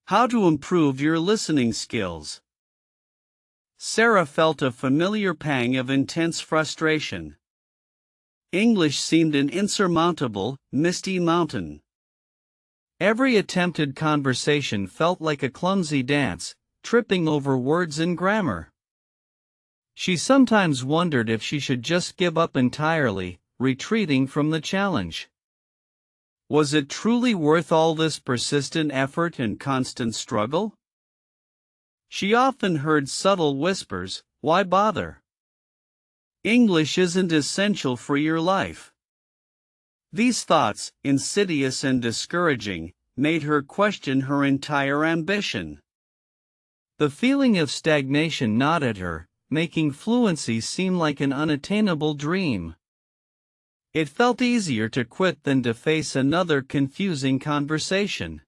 How to improve your listening skills. Sarah felt a familiar pang of intense frustration. English seemed an insurmountable, misty mountain. Every attempted conversation felt like a clumsy dance, tripping over words and grammar. She sometimes wondered if she should just give up entirely, retreating from the challenge. Was it truly worth all this persistent effort and constant struggle? She often heard subtle whispers, "Why bother? English isn't essential for your life." These thoughts, insidious and discouraging, made her question her entire ambition. The feeling of stagnation gnawed at her, making fluency seem like an unattainable dream. It felt easier to quit than to face another confusing conversation.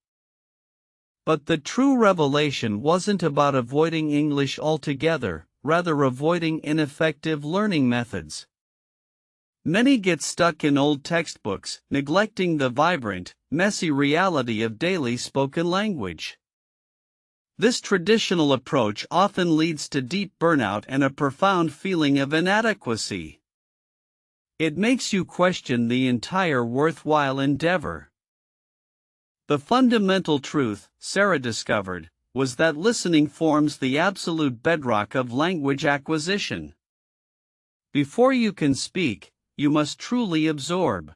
But the true revelation wasn't about avoiding English altogether, rather avoiding ineffective learning methods. Many get stuck in old textbooks, neglecting the vibrant, messy reality of daily spoken language. This traditional approach often leads to deep burnout and a profound feeling of inadequacy. It makes you question the entire worthwhile endeavor. The fundamental truth, Sarah discovered, was that listening forms the absolute bedrock of language acquisition. Before you can speak, you must truly absorb.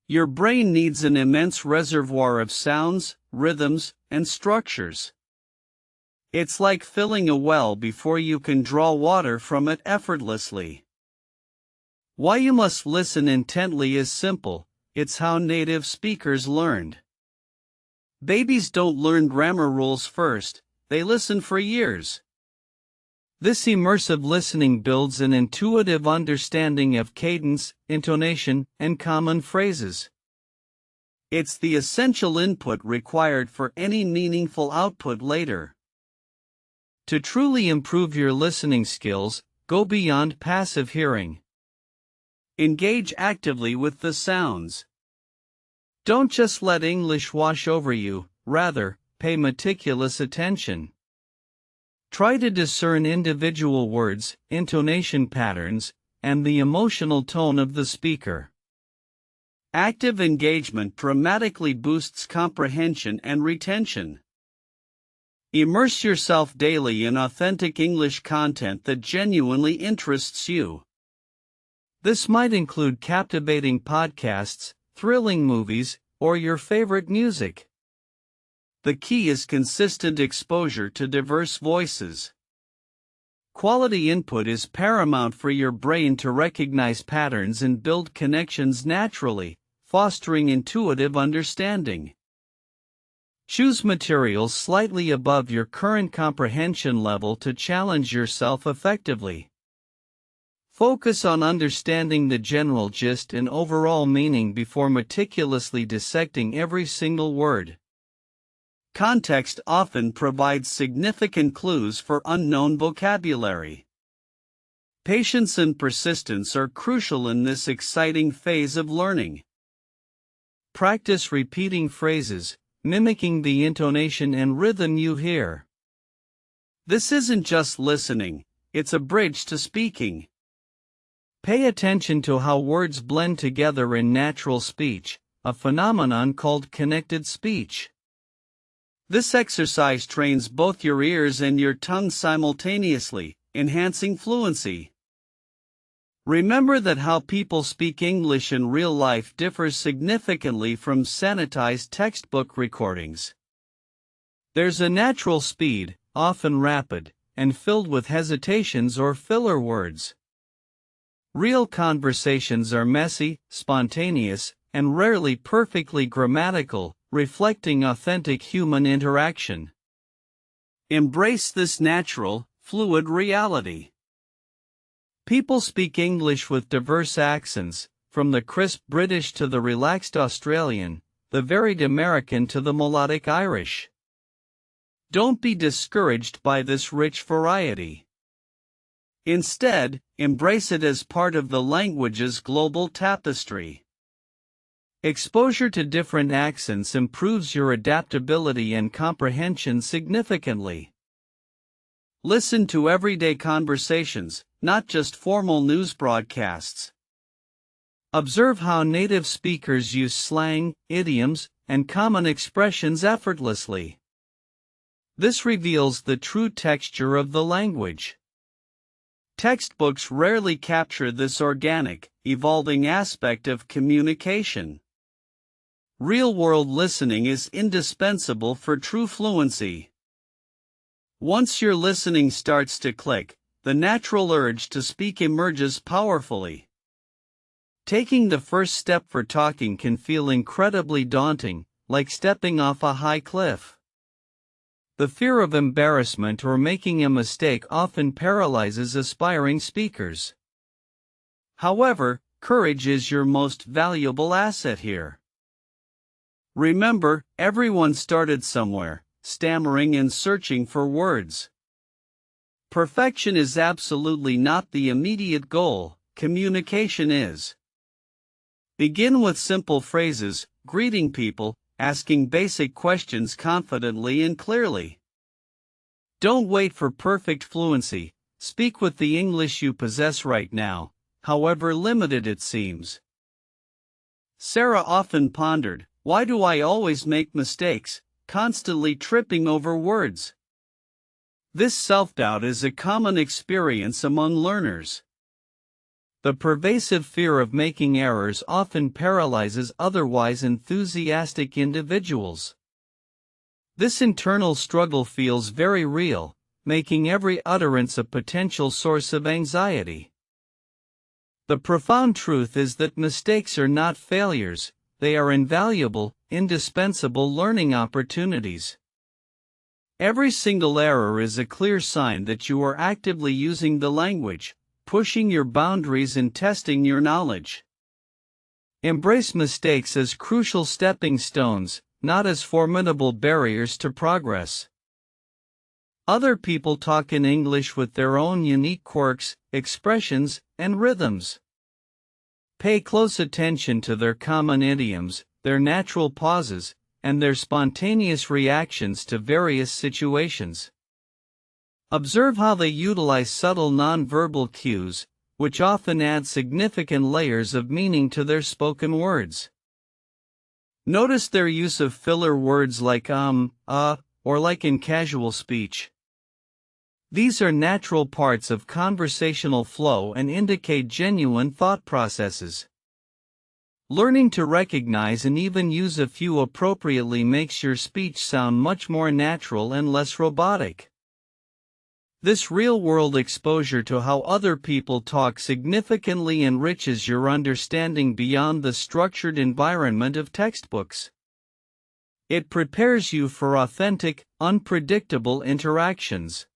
Your brain needs an immense reservoir of sounds, rhythms, and structures. It's like filling a well before you can draw water from it effortlessly. Why you must listen intently is simple: it's how native speakers learned. Babies don't learn grammar rules first, they listen for years. This immersive listening builds an intuitive understanding of cadence, intonation, and common phrases. It's the essential input required for any meaningful output later. To truly improve your listening skills, go beyond passive hearing. Engage actively with the sounds. Don't just let English wash over you, rather, pay meticulous attention. Try to discern individual words, intonation patterns, and the emotional tone of the speaker. Active engagement dramatically boosts comprehension and retention. Immerse yourself daily in authentic English content that genuinely interests you. This might include captivating podcasts, thrilling movies, or your favorite music. The key is consistent exposure to diverse voices. Quality input is paramount for your brain to recognize patterns and build connections naturally, fostering intuitive understanding. Choose materials slightly above your current comprehension level to challenge yourself effectively. Focus on understanding the general gist and overall meaning before meticulously dissecting every single word. Context often provides significant clues for unknown vocabulary. Patience and persistence are crucial in this exciting phase of learning. Practice repeating phrases, mimicking the intonation and rhythm you hear. This isn't just listening, it's a bridge to speaking. Pay attention to how words blend together in natural speech, a phenomenon called connected speech. This exercise trains both your ears and your tongue simultaneously, enhancing fluency. Remember that how people speak English in real life differs significantly from sanitized textbook recordings. There's a natural speed, often rapid, and filled with hesitations or filler words. Real conversations are messy, spontaneous, and rarely perfectly grammatical, reflecting authentic human interaction. Embrace this natural, fluid reality. People speak English with diverse accents, from the crisp British to the relaxed Australian, the varied American to the melodic Irish. Don't be discouraged by this rich variety. Instead, embrace it as part of the language's global tapestry. Exposure to different accents improves your adaptability and comprehension significantly. Listen to everyday conversations, not just formal news broadcasts. Observe how native speakers use slang, idioms, and common expressions effortlessly. This reveals the true texture of the language. Textbooks rarely capture this organic, evolving aspect of communication. Real-world listening is indispensable for true fluency. Once your listening starts to click, the natural urge to speak emerges powerfully. Taking the first step for talking can feel incredibly daunting, like stepping off a high cliff. The fear of embarrassment or making a mistake often paralyzes aspiring speakers. However, courage is your most valuable asset here. Remember, everyone started somewhere, stammering and searching for words. Perfection is absolutely not the immediate goal, communication is. Begin with simple phrases, greeting people, asking basic questions confidently and clearly. Don't wait for perfect fluency, speak with the English you possess right now, however limited it seems. Sarah often pondered, why do I always make mistakes, constantly tripping over words? This self-doubt is a common experience among learners. The pervasive fear of making errors often paralyzes otherwise enthusiastic individuals. This internal struggle feels very real, making every utterance a potential source of anxiety. The profound truth is that mistakes are not failures, they are invaluable, indispensable learning opportunities. Every single error is a clear sign that you are actively using the language, pushing your boundaries and testing your knowledge. Embrace mistakes as crucial stepping stones, not as formidable barriers to progress. Other people talk in English with their own unique quirks, expressions, and rhythms. Pay close attention to their common idioms, their natural pauses, and their spontaneous reactions to various situations. Observe how they utilize subtle nonverbal cues, which often add significant layers of meaning to their spoken words. Notice their use of filler words like or like in casual speech. These are natural parts of conversational flow and indicate genuine thought processes. Learning to recognize and even use a few appropriately makes your speech sound much more natural and less robotic. This real-world exposure to how other people talk significantly enriches your understanding beyond the structured environment of textbooks. It prepares you for authentic, unpredictable interactions.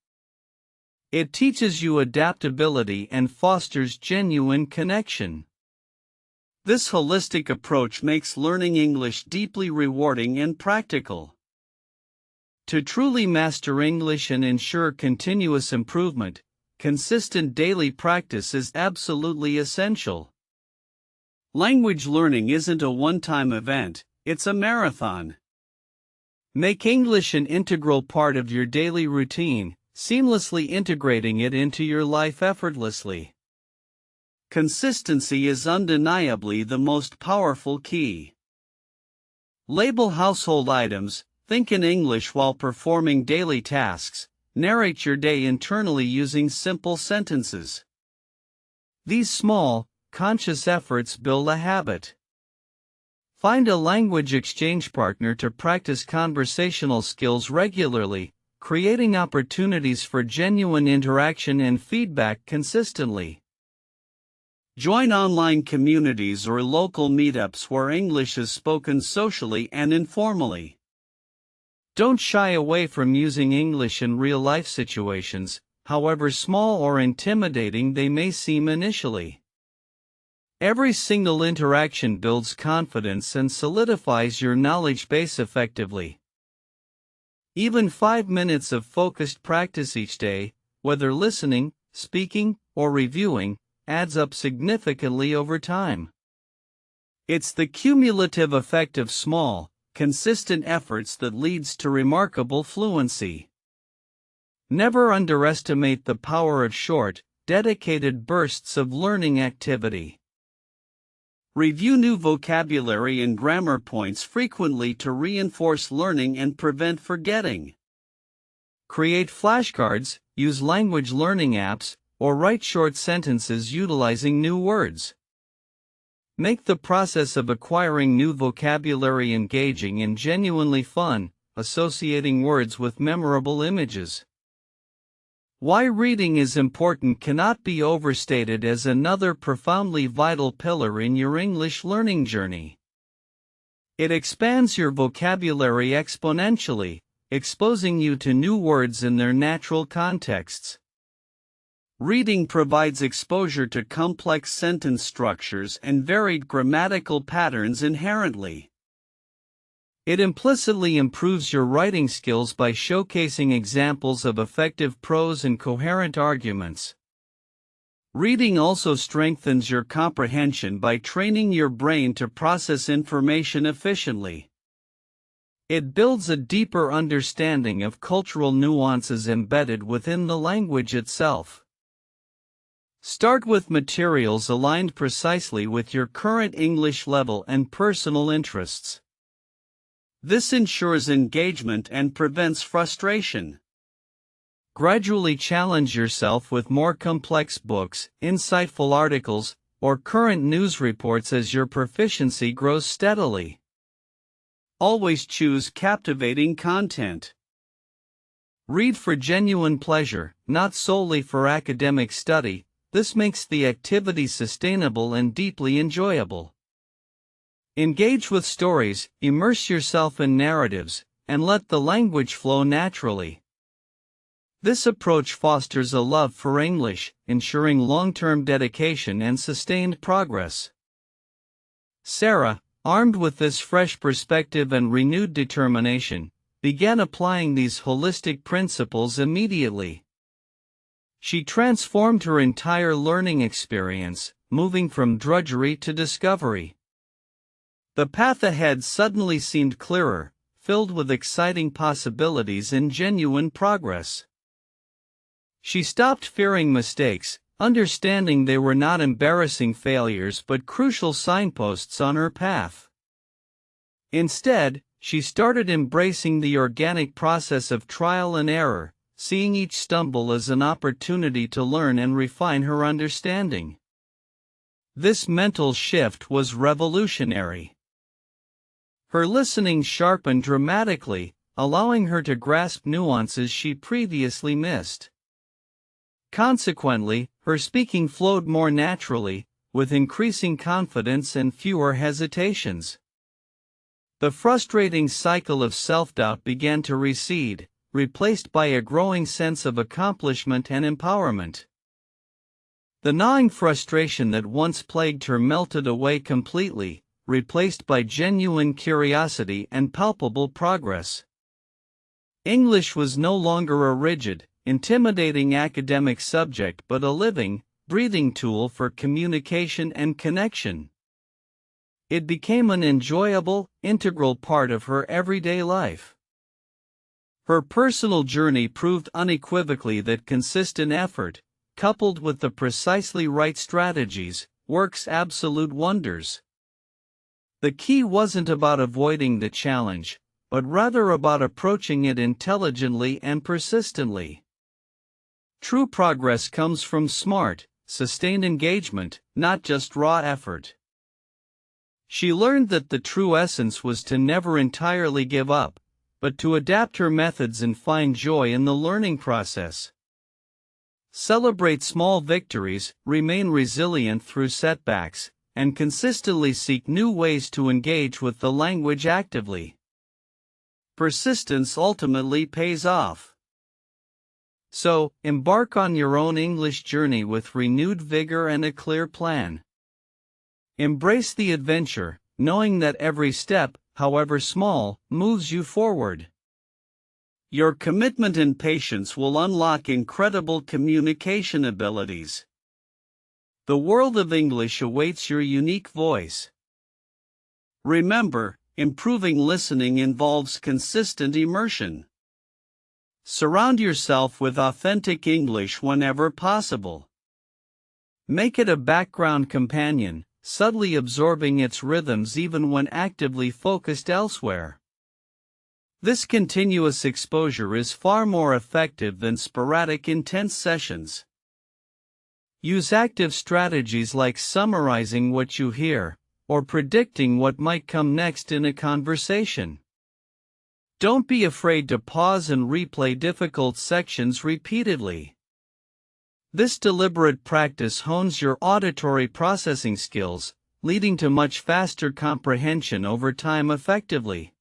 It teaches you adaptability and fosters genuine connection. This holistic approach makes learning English deeply rewarding and practical. To truly master English and ensure continuous improvement, consistent daily practice is absolutely essential. Language learning isn't a one-time event, it's a marathon. Make English an integral part of your daily routine, seamlessly integrating it into your life effortlessly. Consistency is undeniably the most powerful key. Label household items, think in English while performing daily tasks, narrate your day internally using simple sentences. These small, conscious efforts build a habit. Find a language exchange partner to practice conversational skills regularly, creating opportunities for genuine interaction and feedback consistently. Join online communities or local meetups where English is spoken socially and informally. Don't shy away from using English in real-life situations, however small or intimidating they may seem initially. Every single interaction builds confidence and solidifies your knowledge base effectively. Even 5 minutes of focused practice each day, whether listening, speaking, or reviewing, adds up significantly over time. It's the cumulative effect of small, consistent efforts that leads to remarkable fluency. Never underestimate the power of short, dedicated bursts of learning activity. Review new vocabulary and grammar points frequently to reinforce learning and prevent forgetting. Create flashcards, use language learning apps, or write short sentences utilizing new words. Make the process of acquiring new vocabulary engaging and genuinely fun, associating words with memorable images. Why reading is important cannot be overstated as another profoundly vital pillar in your English learning journey. It expands your vocabulary exponentially, exposing you to new words in their natural contexts. Reading provides exposure to complex sentence structures and varied grammatical patterns inherently. It implicitly improves your writing skills by showcasing examples of effective prose and coherent arguments. Reading also strengthens your comprehension by training your brain to process information efficiently. It builds a deeper understanding of cultural nuances embedded within the language itself. Start with materials aligned precisely with your current English level and personal interests. This ensures engagement and prevents frustration. Gradually challenge yourself with more complex books, insightful articles, or current news reports as your proficiency grows steadily. Always choose captivating content. Read for genuine pleasure, not solely for academic study. This makes the activity sustainable and deeply enjoyable. Engage with stories, immerse yourself in narratives, and let the language flow naturally. This approach fosters a love for English, ensuring long-term dedication and sustained progress. Sarah, armed with this fresh perspective and renewed determination, began applying these holistic principles immediately. She transformed her entire learning experience, moving from drudgery to discovery. The path ahead suddenly seemed clearer, filled with exciting possibilities and genuine progress. She stopped fearing mistakes, understanding they were not embarrassing failures but crucial signposts on her path. Instead, she started embracing the organic process of trial and error, seeing each stumble as an opportunity to learn and refine her understanding. This mental shift was revolutionary. Her listening sharpened dramatically, allowing her to grasp nuances she previously missed. Consequently, her speaking flowed more naturally, with increasing confidence and fewer hesitations. The frustrating cycle of self-doubt began to recede, replaced by a growing sense of accomplishment and empowerment. The gnawing frustration that once plagued her melted away completely, replaced by genuine curiosity and palpable progress. English was no longer a rigid, intimidating academic subject but a living, breathing tool for communication and connection. It became an enjoyable, integral part of her everyday life. Her personal journey proved unequivocally that consistent effort, coupled with the precisely right strategies, works absolute wonders. The key wasn't about avoiding the challenge, but rather about approaching it intelligently and persistently. True progress comes from smart, sustained engagement, not just raw effort. She learned that the true essence was to never entirely give up, but to adapt her methods and find joy in the learning process. Celebrate small victories, remain resilient through setbacks, and consistently seek new ways to engage with the language actively. Persistence ultimately pays off. So, embark on your own English journey with renewed vigor and a clear plan. Embrace the adventure, knowing that every step, however small, moves you forward. Your commitment and patience will unlock incredible communication abilities. The world of English awaits your unique voice. Remember, improving listening involves consistent immersion. Surround yourself with authentic English whenever possible. Make it a background companion, subtly absorbing its rhythms even when actively focused elsewhere. This continuous exposure is far more effective than sporadic intense sessions. Use active strategies like summarizing what you hear, or predicting what might come next in a conversation. Don't be afraid to pause and replay difficult sections repeatedly. This deliberate practice hones your auditory processing skills, leading to much faster comprehension over time effectively.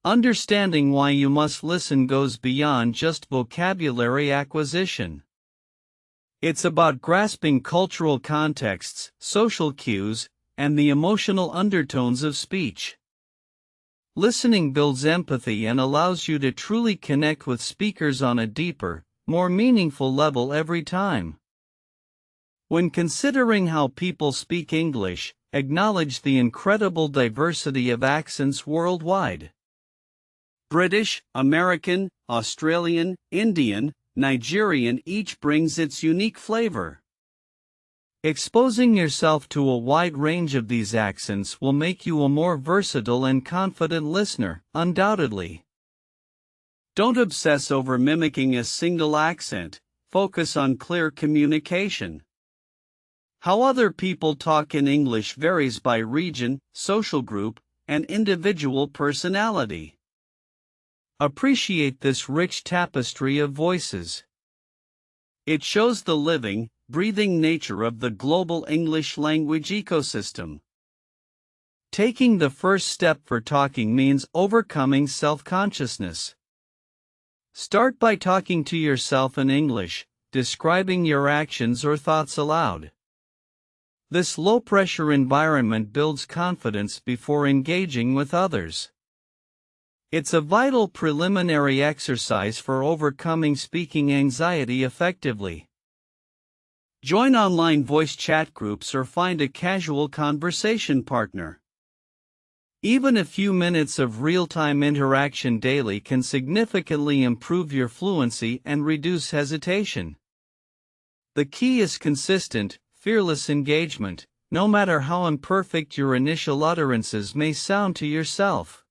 Understanding why you must listen goes beyond just vocabulary acquisition. It's about grasping cultural contexts, social cues, and the emotional undertones of speech. Listening builds empathy and allows you to truly connect with speakers on a deeper, more meaningful level every time. When considering how people speak English, acknowledge the incredible diversity of accents worldwide. British, American, Australian, Indian, Nigerian each brings its unique flavor. Exposing yourself to a wide range of these accents will make you a more versatile and confident listener, undoubtedly. Don't obsess over mimicking a single accent, focus on clear communication. How other people talk in English varies by region, social group, and individual personality. Appreciate this rich tapestry of voices. It shows the living, breathing nature of the global English language ecosystem. Taking the first step for talking means overcoming self-consciousness. Start by talking to yourself in English, describing your actions or thoughts aloud. This low-pressure environment builds confidence before engaging with others. It's a vital preliminary exercise for overcoming speaking anxiety effectively. Join online voice chat groups or find a casual conversation partner. Even a few minutes of real-time interaction daily can significantly improve your fluency and reduce hesitation. The key is consistent, fearless engagement, no matter how imperfect your initial utterances may sound to yourself.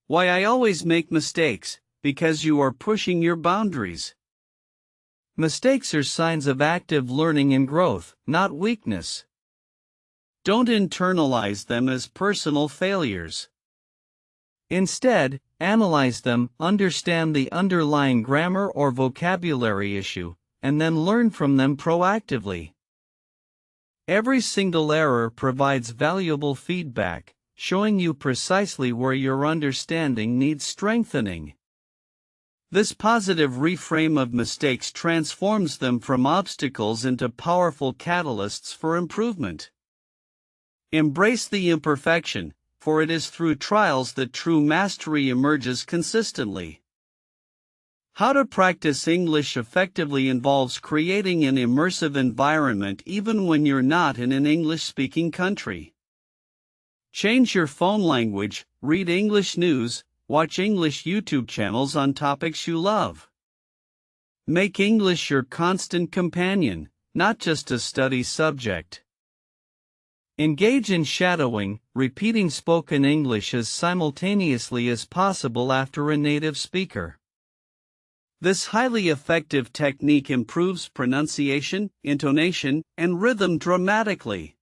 Why I always make mistakes, because you are pushing your boundaries. Mistakes are signs of active learning and growth, not weakness. Don't internalize them as personal failures. Instead, analyze them, understand the underlying grammar or vocabulary issue, and then learn from them proactively. Every single error provides valuable feedback, showing you precisely where your understanding needs strengthening. This positive reframe of mistakes transforms them from obstacles into powerful catalysts for improvement. Embrace the imperfection, for it is through trials that true mastery emerges consistently. How to practice English effectively involves creating an immersive environment even when you're not in an English-speaking country. Change your phone language, read English news, watch English YouTube channels on topics you love. Make English your constant companion, not just a study subject. Engage in shadowing, repeating spoken English as simultaneously as possible after a native speaker. This highly effective technique improves pronunciation, intonation, and rhythm dramatically.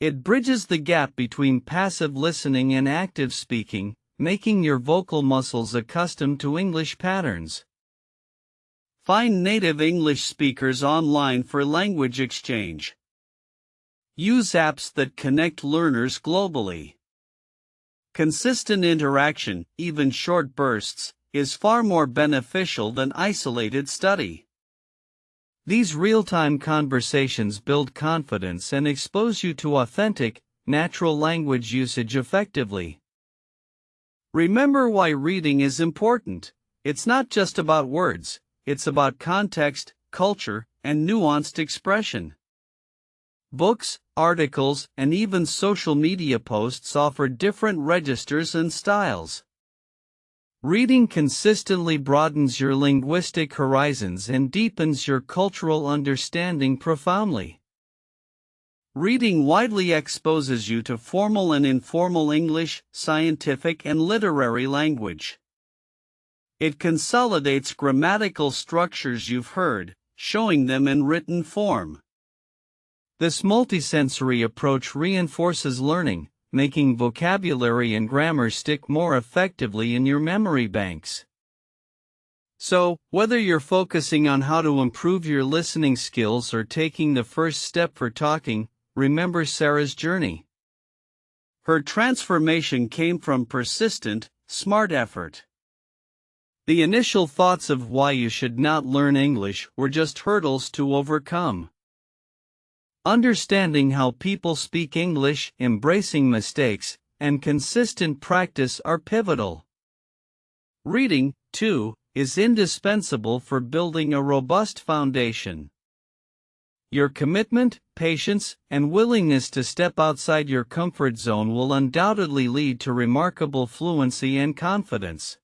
It bridges the gap between passive listening and active speaking, making your vocal muscles accustomed to English patterns. Find native English speakers online for language exchange. Use apps that connect learners globally. Consistent interaction, even short bursts, is far more beneficial than isolated study. These real-time conversations build confidence and expose you to authentic, natural language usage effectively. Remember why reading is important. It's not just about words, it's about context, culture, and nuanced expression. Books, articles, and even social media posts offer different registers and styles. Reading consistently broadens your linguistic horizons and deepens your cultural understanding profoundly. Reading widely exposes you to formal and informal English, scientific and literary language. It consolidates grammatical structures you've heard, showing them in written form. This multisensory approach reinforces learning, making vocabulary and grammar stick more effectively in your memory banks. So, whether you're focusing on how to improve your listening skills or taking the first step for talking, remember Sarah's journey. Her transformation came from persistent, smart effort. The initial thoughts of why you should not learn English were just hurdles to overcome. Understanding how people speak English, embracing mistakes, and consistent practice are pivotal. Reading, too, is indispensable for building a robust foundation. Your commitment, patience, and willingness to step outside your comfort zone will undoubtedly lead to remarkable fluency and confidence.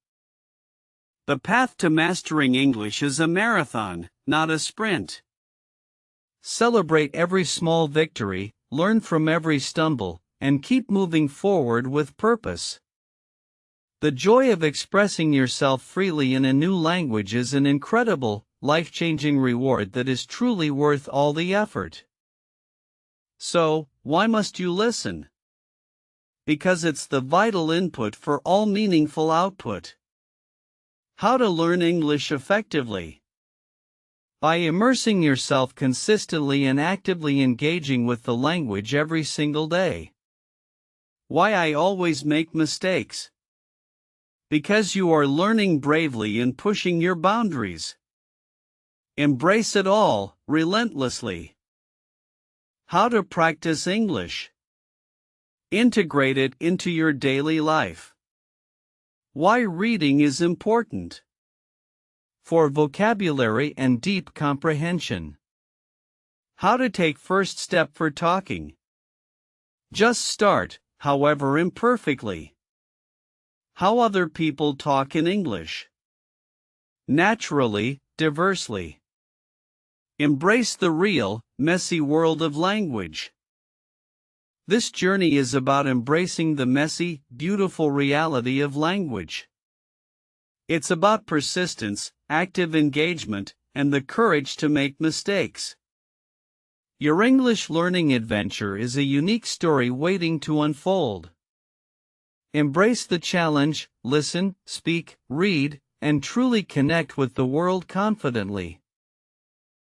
The path to mastering English is a marathon, not a sprint. Celebrate every small victory, learn from every stumble, and keep moving forward with purpose. The joy of expressing yourself freely in a new language is an incredible, life-changing reward that is truly worth all the effort. So, why must you listen? Because it's the vital input for all meaningful output. How to learn English effectively. By immersing yourself consistently and actively engaging with the language every single day. Why I always make mistakes. Because you are learning bravely and pushing your boundaries. Embrace it all, relentlessly. How to practice English. Integrate it into your daily life. Why reading is important. For vocabulary and deep comprehension. How to take first step for talking. Just start, however imperfectly. How other people talk in English. Naturally, diversely. Embrace the real, messy world of language. This journey is about embracing the messy, beautiful reality of language. It's about persistence, active engagement, and the courage to make mistakes. Your English learning adventure is a unique story waiting to unfold. Embrace the challenge, listen, speak, read, and truly connect with the world confidently.